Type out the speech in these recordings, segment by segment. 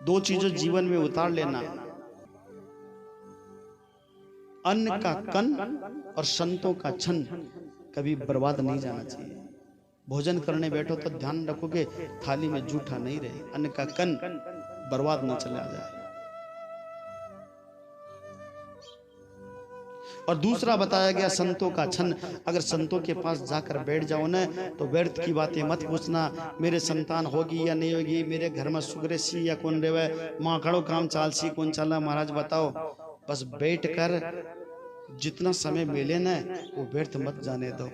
दो चीजों जीवन में उतार लेना, अन्न का कन और संतों का छन कभी बर्बाद नहीं जाना चाहिए। भोजन करने बैठो तो ध्यान रखो कि थाली में जूठा नहीं रहे, अन्न का कन बर्बाद न चला जाए। और दूसरा बताया गया संतों का छन। अगर संतों के पास जाकर बैठ जाओ ना तो व्यर्थ की बातें मत पूछना, मेरे संतान होगी या नहीं होगी, मेरे घर में सुगरे सी या कौन रेवे, माँ खड़ो काम चाल सी कौन चला, महाराज बताओ। बस बैठ कर जितना समय मिले ना वो व्यर्थ मत जाने दो।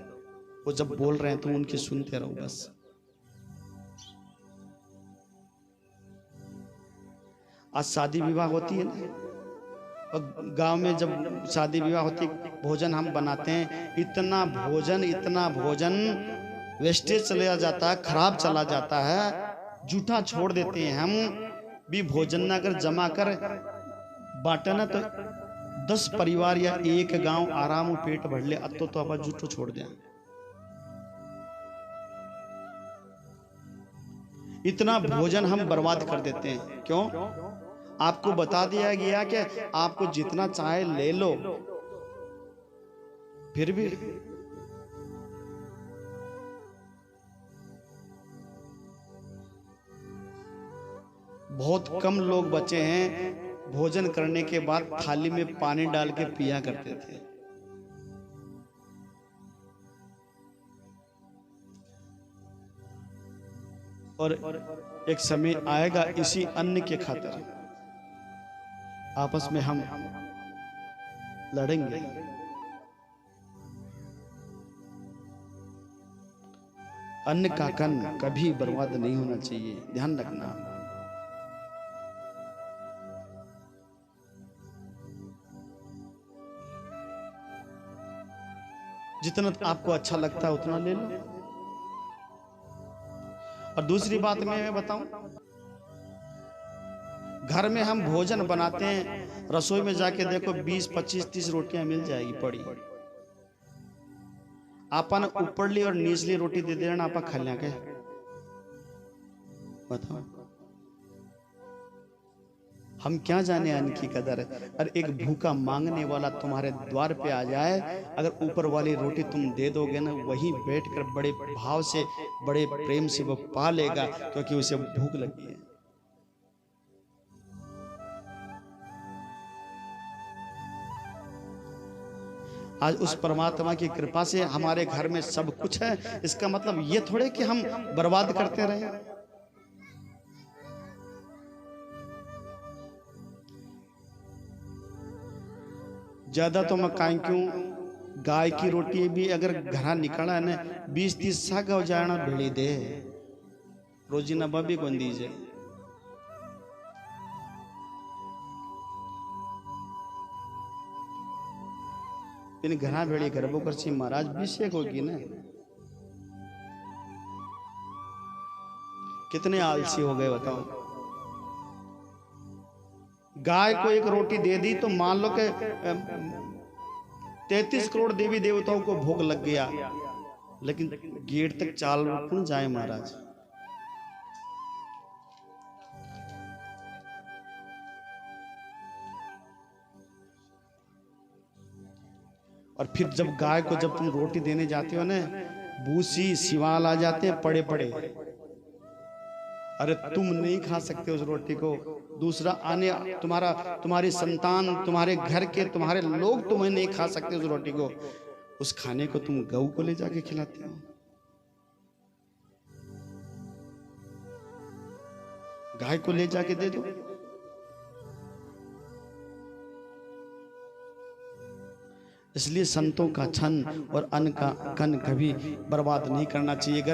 वो जब बोल रहे हैं तो उनकी सुनते रहो बस। आज शादी विवाह होती है ना, और गांव में जब शादी विवाह होती भोजन हम बनाते हैं, इतना भोजन वेस्टेज चला जाता है, खराब चला जाता है, जूठा छोड़ देते हैं। हम भी भोजन ना अगर जमा कर बांटा ना तो 10 परिवार या एक गांव आराम पेट भर ले, अब तो आप जूठो छोड़ दें। इतना भोजन हम बर्बाद कर देते हैं, क्यों? आपको बता दिया गया कि आपको जितना चाहे ले लो, फिर भी बहुत कम लोग बचे हैं भोजन करने के बाद थाली में पानी डाल के पिया करते थे। और एक समय आएगा इसी अन्न के खातिर आपस में हम लड़ेंगे। अन्न का कण कभी बर्बाद नहीं होना चाहिए, ध्यान रखना। जितना आपको अच्छा लगता है उतना ले लो। और दूसरी बात मैं बताऊं, घर में हम भोजन बनाते हैं, रसोई में जाके देखो 20, 25, 30 रोटियां मिल जाएगी पड़ी। आपन ऊपरली और निचली रोटी दे देना, आप खा लिया के बताओ। हम क्या जाने अन्न की कदर। और एक भूखा मांगने वाला तुम्हारे द्वार पे आ जाए, अगर ऊपर वाली रोटी तुम दे दोगे ना, वहीं बैठकर बड़े भाव से बड़े प्रेम से वो पा लेगा, क्योंकि उसे भूख लगी है। आज उस परमात्मा की कृपा से हमारे घर में सब कुछ है, इसका मतलब ये थोड़े कि हम बर्बाद करते रहे। ज्यादा तो मैं काई क्यों, गाय की रोटी भी अगर घर निकला है ना 20-30 साग हो जाना भेड़ी दे, रोजी नबा भी कौन दीजिए। इन घना भेड़ी गरबो कर सी महाराज 20 एक होगी ना। कितने आलसी हो गए बताओ। गाय को एक रोटी दे दी तो मान लो कि 33 करोड़ देवी देवताओं को भोग लग गया, लेकिन गेट तक चाल कौन जाए महाराज। और फिर जब गाय को जब तुम रोटी देने जाते हो ना, भूसी सिवाल आ जाते हैं पड़े पड़े। अरे तुम नहीं खा सकते उस रोटी को, दूसरा आने तुम्हारी संतान, तुम्हारे घर के तुम्हारे लोग तुम्हें नहीं खा सकते उस रोटी को। उस खाने को तुम गऊ को ले जाके खिलाते हो। गाय को ले जाके दे दो। इसलिए संतों का छन और अन्न का कण कभी बर्बाद नहीं करना चाहिए।